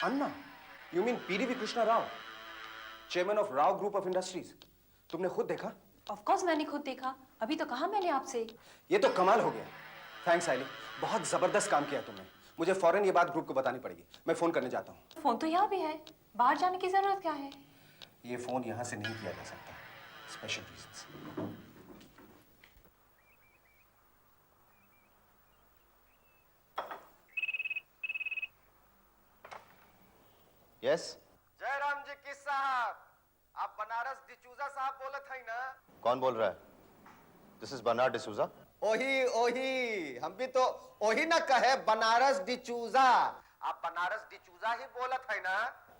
Anna? You mean PDV Krishna Rao, chairman of Rao group of industries? तुमने खुद देखा? ऑफ कोर्स मैंने खुद देखा, अभी तो कहा मैंने आपसे। ये तो कमाल हो गया। थैंक्स आइली, बहुत जबरदस्त काम किया तुमने। मुझे फौरन ये बात ग्रुप को बतानी पड़ेगी। मैं फोन करने जाता हूँ। फोन तो यहाँ भी है, बाहर जाने की जरूरत क्या है? ये फोन यहाँ से नहीं किया जा सकता, स्पेशल रीजंस। यस जयराम जी की साहब, आप बनारस डिसूजा साहब बोले थे ना? कौन बोल रहा है? This is Bernard D'Souza. ओही ओही, हम भी तो ओही ना कहे, बनारस डिसूजा। आप बनारस डिसूजा ही बोले थे ना?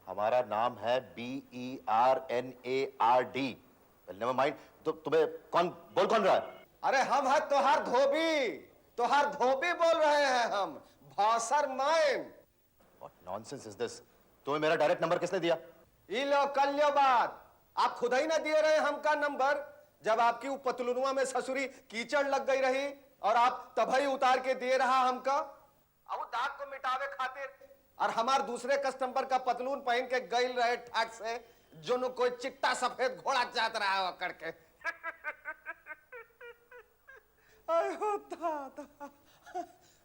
हमारा नाम है BERNARD। Never mind. तो तुम्हें कौन रहा है? अरे हम है तोहार धोबी बोल रहे हैं हम, Bhasar man. What nonsense is this? तुम्हें मेरा डायरेक्ट नंबर किसने दिया? इलो कल्यो बात, आप खुद ही ना दिए रहे हमका नंबर, जब आपकी पतलुनुआ में ससुरी कीचड़ लग गई रही और आप तभी उतार के दिए रहा हमका। अब दाग को मिटावे खातिर और हमार दूसरे कस्टमर का पतलून पहन के गई रहे ठाक से, जो न कोई चिट्टा सफेद घोड़ा जात रहा है करके।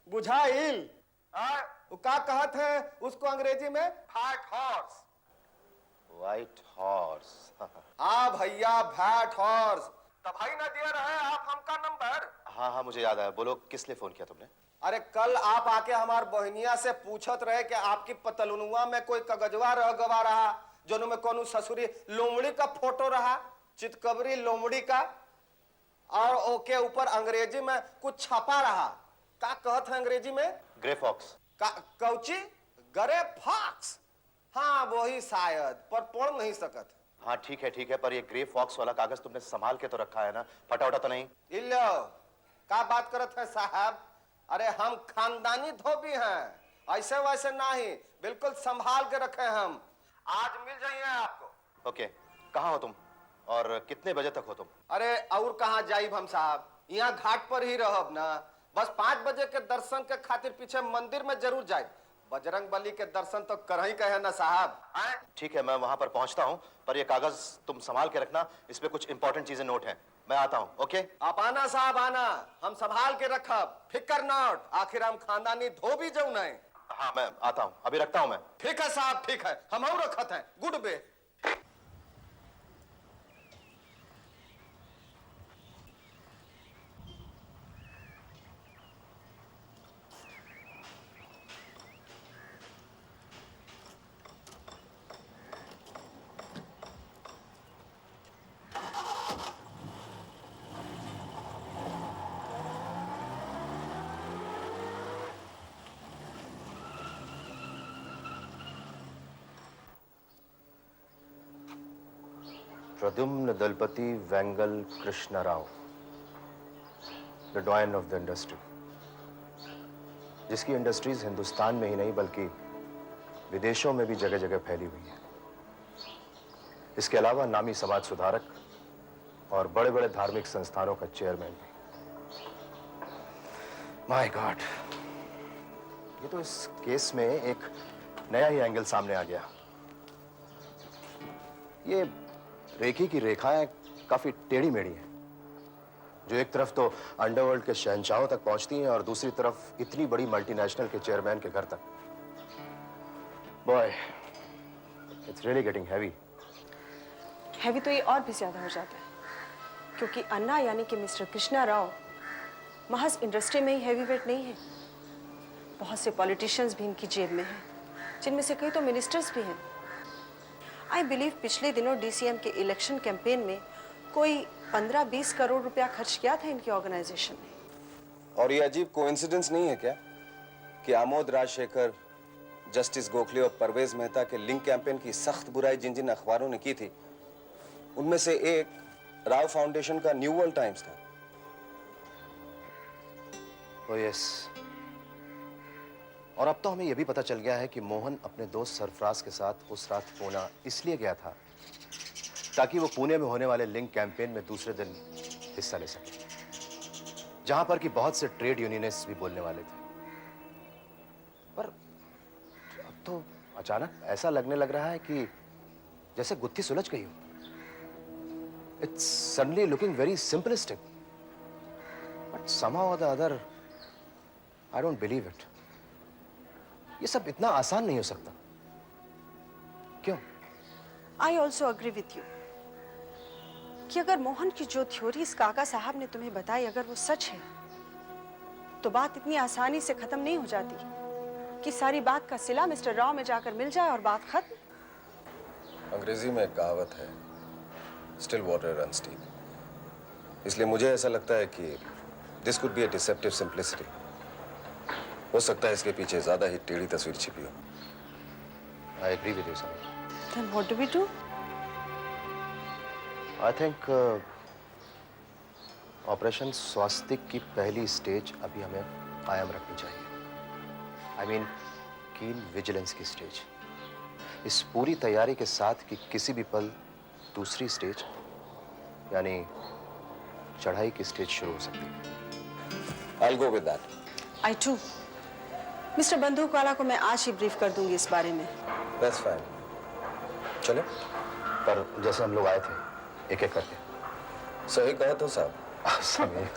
बुझाइल वो का कहत है उसको अंग्रेजी में? Fat horse. White horse. हाँ भैया, फैट हॉर्स। तब ही ना दिए रहे आप हमका नंबर। हाँ मुझे याद आया। बोलो, किस लिए फोन किया तुमने? अरे कल आप आके हमार बहनिया से पूछत रहे कि आपकी पतलुनुआ में कोई कगजवा रह गवा रहा, जोनो में कोनो ससुरी लोमड़ी का फोटो रहा, चितकबरी लोमड़ी का, और ओके ऊपर अंग्रेजी में कुछ छपा रहा। का कहत है अंग्रेजी में? Grey fox. कौची? Grey fox. हाँ वही शायद, पर पढ़ नहीं सकत। हाँ ठीक है, पर ये ग्रे फॉक्स वाला कागज तुमने संभाल के तो रखा है ना? फटा उटा तो नहीं? इल्लो का बात करत है साहब? अरे हम खानदानी धोबी हैं, ऐसे वैसे नहीं, बिल्कुल संभाल के रखे हम। आज मिल जाइए आपको। ओके, कहाँ हो तुम और कितने बजे तक हो तुम? अरे और कहाँ जाइब हम साहब, यहाँ घाट पर ही रहब ना। बस 5 बजे के दर्शन के खातिर पीछे मंदिर में जरूर जाए। बजरंग बली के दर्शन तो कर ही कहे ना साहब। ठीक है, मैं वहां पर पहुंचता हूं, पर ये कागज तुम संभाल के रखना, इसमें कुछ इंपॉर्टेंट चीजें नोट हैं। मैं आता हूं। ओके? आप आना साहब, आना, हम संभाल के रखब, फिकर नॉट। आखिर हम खानदानी धोबी जो नहीं। हाँ मैं आता हूं, अभी रखता हूं मैं। ठीक है साहब, ठीक है, हम और रखत हैं। Good bye. Pradyumna Dalapati Vengal Krishna Rao, the doyen of the industry, जिसकी इंडस्ट्रीज हिंदुस्तान में ही नहीं बल्कि विदेशों में भी जगह जगह फैली हुई है। इसके अलावा नामी समाज सुधारक और बड़े बड़े धार्मिक संस्थानों का चेयरमैन भी। माय गॉड, ये तो इस केस में एक नया ही एंगल सामने आ गया। ये रेखी की रेखाएं काफी टेढ़ी मेढ़ी हैं, जो एक तरफ तो अंडरवर्ल्ड के शहंशाहों तक पहुंचती हैं और दूसरी तरफ इतनी बड़ी मल्टीनेशनल के चेयरमैन के घर तक। Boy, it's really getting heavy. Heavy तो ये और भी ज्यादा हो जाता है, क्योंकि अन्ना यानी कि मिस्टर कृष्णा राव महज इंडस्ट्री में ही हैवी वेट नहीं है। बहुत से पॉलिटिशियंस भी इनकी जेब में हैं, जिनमें से कई तो मिनिस्टर्स भी हैं। आई बिलीव पिछले दिनों DCM के इलेक्शन कैंपेन में कोई 15-20 करोड़ रुपया खर्च किया था इनकी ऑर्गेनाइजेशन ने। और ये अजीब कोइंसिडेंस नहीं है क्या कि आमोद राजशेखर, जस्टिस गोखले और परवेज मेहता के लिंक कैंपेन की सख्त बुराई जिन जिन अखबारों ने की थी, उनमें से एक राव फाउंडेशन का न्यू वर्ल्ड टाइम्स था। Oh yes. और अब तो हमें यह भी पता चल गया है कि मोहन अपने दोस्त सरफराज के साथ उस रात पूना इसलिए गया था ताकि वो पुणे में होने वाले लिंक कैंपेन में दूसरे दिन हिस्सा ले सके, जहां पर कि बहुत से ट्रेड यूनियनिस्ट भी बोलने वाले थे। पर अब तो अचानक ऐसा लगने लग रहा है कि जैसे गुत्थी सुलझ गई हो। It's suddenly looking very simplistic, but somehow or the other I don't believe it. ये सब इतना आसान नहीं हो सकता। क्यों? I also agree with you कि अगर मोहन की जो थ्योरी इस काका साहब ने तुम्हें बताई अगर वो सच है तो बात इतनी आसानी से खत्म नहीं हो जाती कि सारी बात का सिला मिस्टर राव में जाकर मिल जाए और बात खत्म। अंग्रेजी में एक कहावत है, स्टिल वाटर रन्स डीप। इसलिए मुझे ऐसा लगता है कि this could be a deceptive simplicity. हो सकता है इसके पीछे ज्यादा ही टेढ़ी तस्वीर छिपी हो। I agree with you, Samir. Then what do we do? I think operation Swastik की पहली स्टेज अभी हमें कायम रखनी चाहिए। I mean, कीन विजिलेंस की स्टेज। इस पूरी तैयारी के साथ कि किसी भी पल दूसरी स्टेज यानी चढ़ाई की स्टेज शुरू हो सकती है। I'll go with that. I too. Mister बंदूक वाला को मैं आज ही ब्रीफ कर दूंगी इस बारे में। That's fine. चलो। पर जैसे हम लोग आए थे एक एक करके। सही कहा तो साहब। समीर।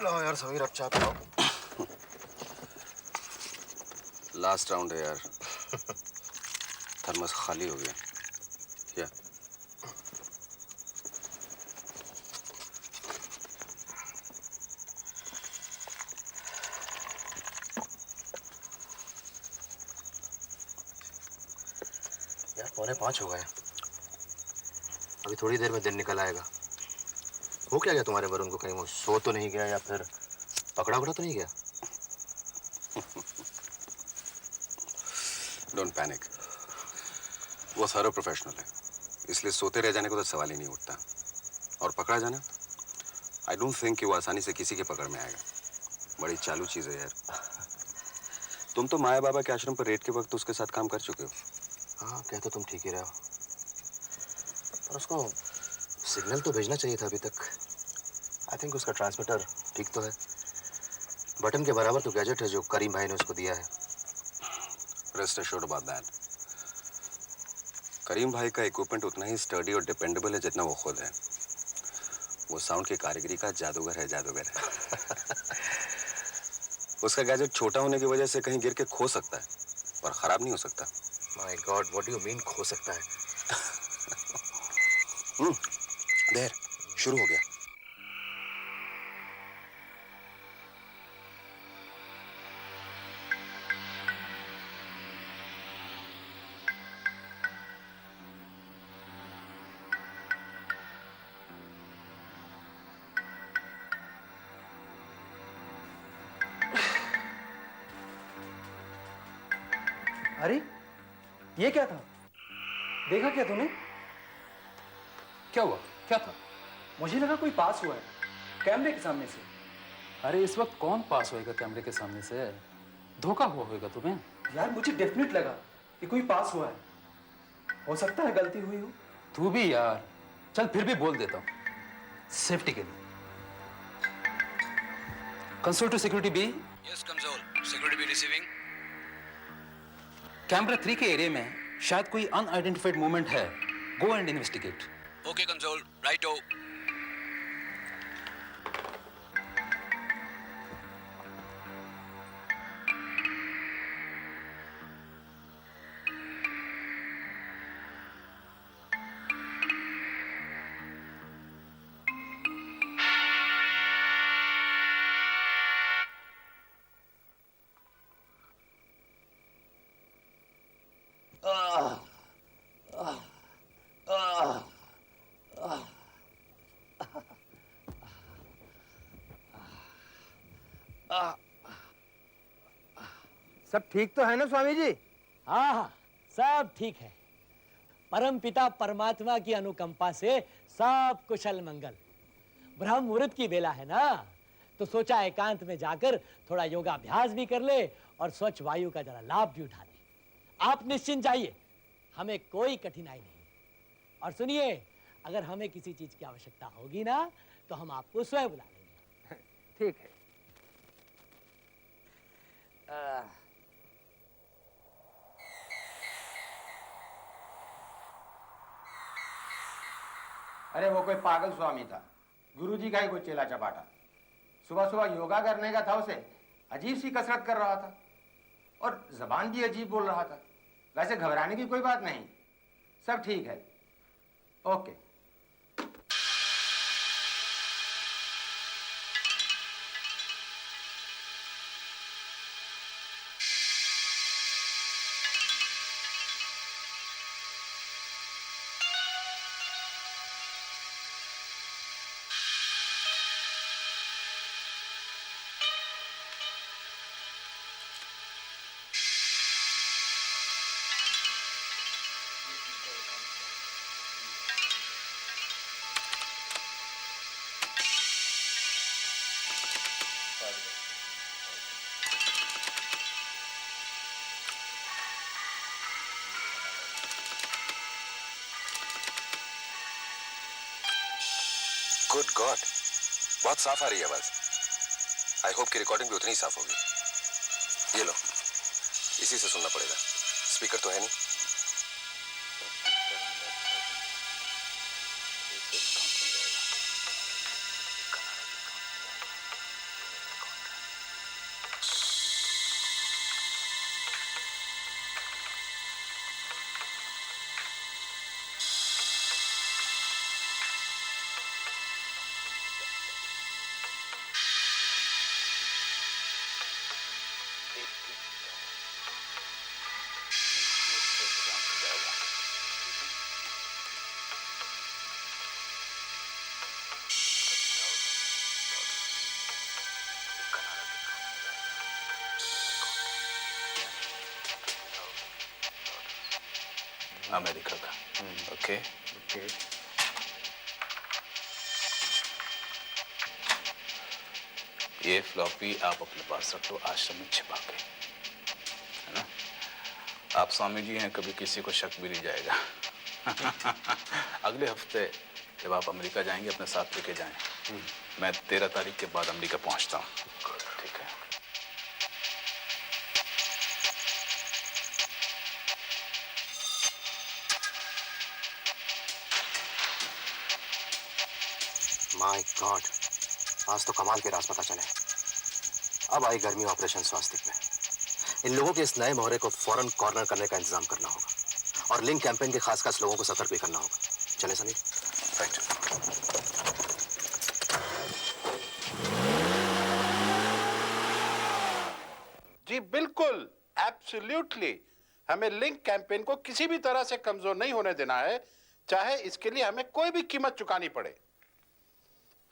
लो यार समीर, अब चाय पिलाओ। लास्ट राउंड है यार। थर्मस खाली हो गया क्या? यार 4:45 हो गए। अभी थोड़ी देर में दिन निकल आएगा। हो क्या गया तुम्हारे वरुण को? कहीं वो सो तो नहीं गया या फिर पकड़ा पकड़ा तो नहीं गया? Don't panic. वो थॉरो प्रोफेशनल है, इसलिए सोते रह जाने को तो सवाल ही नहीं उठता। और पकड़ा जाना, आई डोंट थिंक कि वो आसानी से किसी के पकड़ में आएगा। बड़ी चालू चीज है यार। तुम तो माया बाबा के आश्रम पर रेड के वक्त उसके साथ काम कर चुके हो। हाँ, कह तो तुम ठीक ही रहे हो, पर उसको सिग्नल तो भेजना चाहिए था अभी तक। आई थिंक उसका ट्रांसमीटर ठीक तो है। बटन के बराबर तो गैजेट है जो करीम भाई ने उसको दिया है। Rest assured about that. Karim भाई का इक्विपमेंट उतना ही स्टर्डी और डिपेंडेबल है जितना वो खुद है। वो साउंड की कारीगरी का जादूगर है, जादूगर है। उसका गैजेट छोटा होने की वजह से कहीं गिर के खो सकता है, पर खराब नहीं हो सकता। My God, what do you mean खो सकता है? देर शुरू हो गया। अरे ये क्या था? देखा क्या तूने? क्या हुआ? क्या था? मुझे लगा कोई पास हुआ है कैमरे के सामने से। अरे इस वक्त कौन पास होएगा कैमरे के सामने से? धोखा हुआ होगा तुम्हें। यार मुझे डेफिनेट लगा कि कोई पास हुआ है। हो सकता है गलती हुई हो। तू भी यार, चल फिर भी बोल देता हूँ सेफ्टी के लिए। Console to security B. Yes console, security B receiving. Camera 3 के एरिया में शायद कोई अनआइडेंटिफाइड मूवमेंट है। Go and investigate. Okay console, righto. सब ठीक तो है ना स्वामी जी? हाँ हाँ, सब ठीक है। परम पिता परमात्मा की अनुकंपा से सब कुशल मंगल। ब्रह्म मुहूर्त की बेला है ना, तो सोचा एकांत में जाकर थोड़ा योगाभ्यास भी कर ले और स्वच्छ वायु का जरा लाभ भी उठा ले। आप निश्चिंत जाइए, हमें कोई कठिनाई नहीं। और सुनिए, अगर हमें किसी चीज की आवश्यकता होगी ना, तो हम आपको स्वयं बुला लेंगे। ठीक है। अरे वो कोई पागल स्वामी था, गुरुजी का ही कोई चेला चपाटा। सुबह सुबह योगा करने का था उसे, अजीब सी कसरत कर रहा था और जबान भी अजीब बोल रहा था। वैसे घबराने की कोई बात नहीं, सब ठीक है। ओके। गुड गॉड, बहुत साफ आ रही है आवाज। आई होप कि रिकॉर्डिंग भी उतनी ही साफ होगी। ये लो, इसी से सुनना पड़ेगा। स्पीकर तो है नहीं। अमेरिका का। Okay okay. ये फ्लॉपी आप अपने पास रख लो, आश्रम में छिपा के, है ना? आप स्वामी जी हैं, कभी किसी को शक भी नहीं जाएगा। अगले हफ्ते जब आप अमेरिका जाएंगे अपने साथ लेके जाएं। मैं 13 तारीख के बाद अमेरिका पहुंचता हूँ। ठीक है। माय गॉड, आज तो कमाल के राज पता चले। अब आई गर्मी ऑपरेशन स्वास्तिक में। इन लोगों के इस नए मोहरे को फौरन कॉर्नर करने का इंतजाम करना होगा और लिंक कैंपेन के खास लोगों को सतर्क भी करना होगा। चले समीर। राइट। जी बिल्कुल, एब्सोल्युटली। हमें लिंक कैंपेन को किसी भी तरह से कमजोर नहीं होने देना है, चाहे इसके लिए हमें कोई भी कीमत चुकानी पड़े।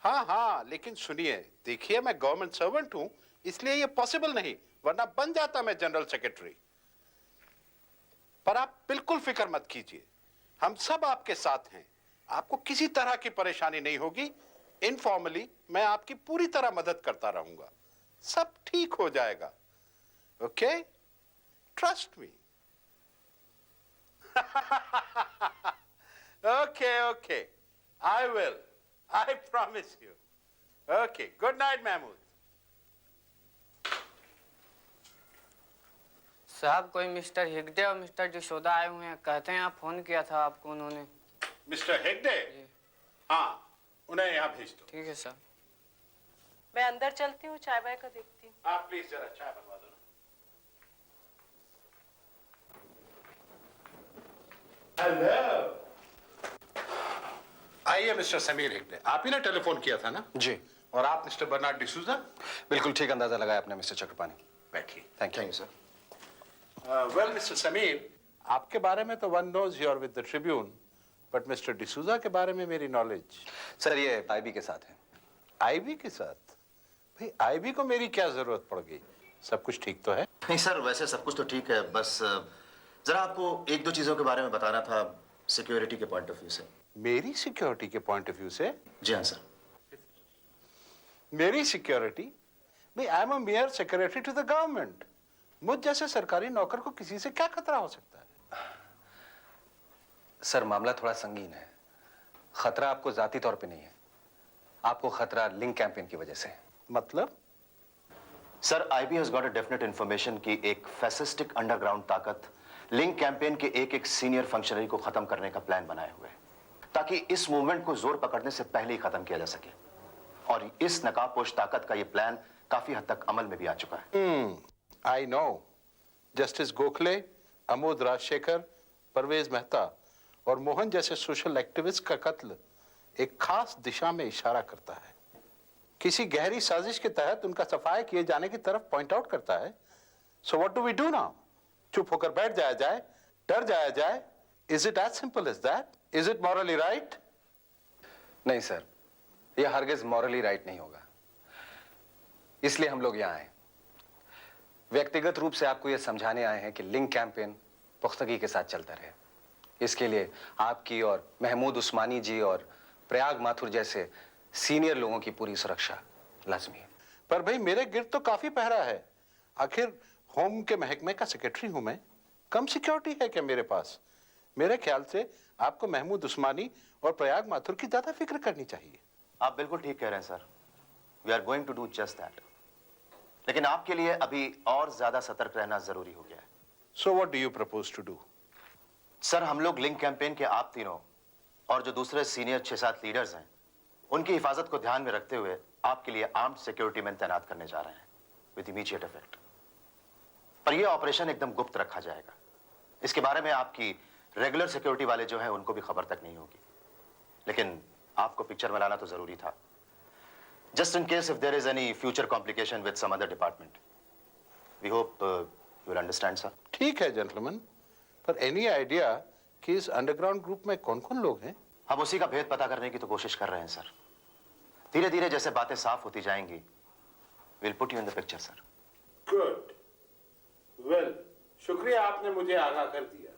हाँ हाँ, लेकिन सुनिए, देखिए मैं गवर्नमेंट सर्वेंट हूं, इसलिए ये पॉसिबल नहीं, वरना बन जाता मैं जनरल सेक्रेटरी। पर आप बिल्कुल फिक्र मत कीजिए, हम सब आपके साथ हैं, आपको किसी तरह की परेशानी नहीं होगी। इनफॉर्मली मैं आपकी पूरी तरह मदद करता रहूंगा, सब ठीक हो जाएगा। Okay, trust me. Okay okay, I will, I promise you. Okay, good night, Mahmood. साहब, कोई मिस्टर हेगडे और मिस्टर डिसोजा आए हुए हैं, कहते हैं आप फोन किया था आपको उन्होंने। मिस्टर हेगडे? हाँ, उन्हें यहाँ भेज दो। ठीक है सर। मैं अंदर चलती हूँ, चाय वाय का देखती हूँ। आप प्लीज जरा चाय बनवा दो ना। हेलो, आइए मिस्टर समीर हेगडे। आप ही ने टेलीफोन किया था ना? जी। और आप मिस्टर बर्नार्ड डिसूजा? बिल्कुल ठीक अंदाजा लगाया आपने मिस्टर चक्रपाणी। बैठिए। Thank you sir. Well mister Sameer, आपके बारे में तो one knows you are with the Tribune, but mister D'Souza के बारे में मेरी नॉलेज। सर ये आईबी के साथ है। आईबी के साथ? भाई आईबी को मेरी क्या जरूरत पड़ गई? सब कुछ ठीक तो है? नहीं सर, वैसे सब कुछ तो ठीक है, बस जरा आपको एक दो चीजों के बारे में बताना था सिक्योरिटी के पॉइंट ऑफ व्यू से। मेरी सिक्योरिटी के पॉइंट ऑफ व्यू से? जी हाँ सर। मेरी सिक्योरिटी? भाई I am a mere secretary to the government. मुझ जैसे सरकारी नौकर को किसी से क्या खतरा हो सकता है? सर मामला थोड़ा संगीन है। खतरा आपको जाती तौर पे नहीं है, आपको खतरा लिंक कैंपेन की वजह से। मतलब? Sir, IB has got a definite information कि एक फैसिस्टिक अंडरग्राउंड ताकत लिंक कैंपेन के एक सीनियर फंक्शनरी को खत्म करने का प्लान बनाए हुए है, ताकि इस मूवमेंट को जोर पकड़ने से पहले ही खत्म किया जा सके। और इस नकाबपोश ताकत का ये प्लान काफी हद तक अमल में भी आ चुका है। I know. Justice Gokhale, Amod Rajshekhar, Parvez Mehta और मोहन जैसे सोशल एक्टिविस्ट का कत्ल एक खास दिशा में इशारा करता है, किसी गहरी साजिश के तहत उनका सफाया किए जाने की तरफ पॉइंट आउट करता है। So what do we do now? चुप होकर बैठ जाया जाए, डर जाया जाए? Is it as simple as that? Is it morally right? नहीं सर, यह हरगिज मॉरली राइट नहीं होगा। इसलिए हम लोग यहाँ आए, व्यक्तिगत रूप से आपको यह समझाने आए हैं कि लिंक कैंपेन पुख्तगी के साथ चलता रहे। इसके लिए आपकी और महमूद उस्मानी जी और प्रयाग माथुर जैसे सीनियर लोगों की पूरी सुरक्षा लाजमी है। पर भाई मेरे गिर्द तो काफी पहरा है। आखिर होम के महकमे का सेक्रेटरी हूं मैं, कम सिक्योरिटी है क्या मेरे पास? मेरे ख्याल से आपको महमूद उस्मानी और प्रयाग माथुर की ज्यादा फिक्र करनी चाहिए। आप बिल्कुल ठीक कह रहे हैं sir, we are going to do just that. लेकिन आपके लिए अभी और ज्यादा सतर्क रहना जरूरी हो गया है। So what do you propose to do? Sir, हम लोग लिंक कैंपेन के आप तीनों और जो दूसरे सीनियर 6-7 लीडर्स हैं, उनकी हिफाजत को ध्यान में रखते हुए आपके लिए आर्म्ड सिक्योरिटी मैन तैनात करने जा रहे हैं विद इमीडिएट इफेक्ट। पर यह ऑपरेशन एकदम गुप्त रखा जाएगा। इसके बारे में आपकी रेगुलर सिक्योरिटी वाले जो हैं उनको भी खबर तक नहीं होगी। लेकिन आपको पिक्चर में लाना तो जरूरी था, just in case if there is any future complication with some other department. We hope you will understand sir. ठीक है जेंटलमैन, पर एनी आइडिया कि इस अंडरग्राउंड ग्रुप में कौन कौन लोग हैं? हम उसी का भेद पता करने की तो कोशिश कर रहे हैं सर। धीरे धीरे जैसे बातें साफ होती जाएंगी, will put you in the picture sir. Good, well, शुक्रिया आपने मुझे आगाह कर दिया।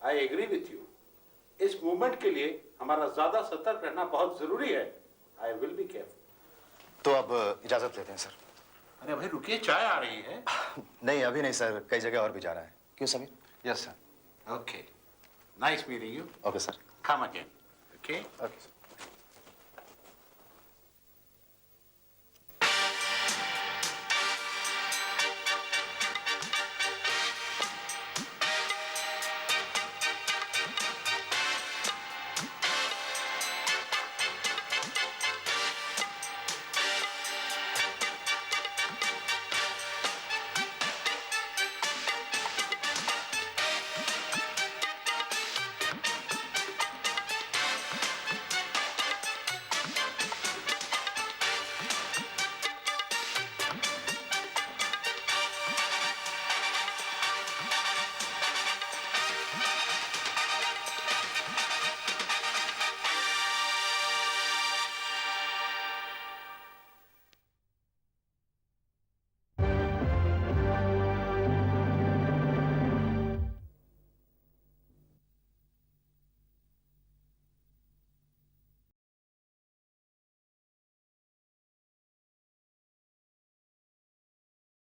I agree with you. इस मूवमेंट के लिए हमारा ज्यादा सतर्क रहना बहुत जरूरी है। I will be careful. तो अब इजाजत लेते हैं सर। अरे भाई रुकिए, चाय आ रही है। नहीं अभी नहीं सर, कई जगह और भी जाना है। क्यों Sameer? Yes sir. Okay, nice meeting you. Okay sir. Come again. Okay okay sir.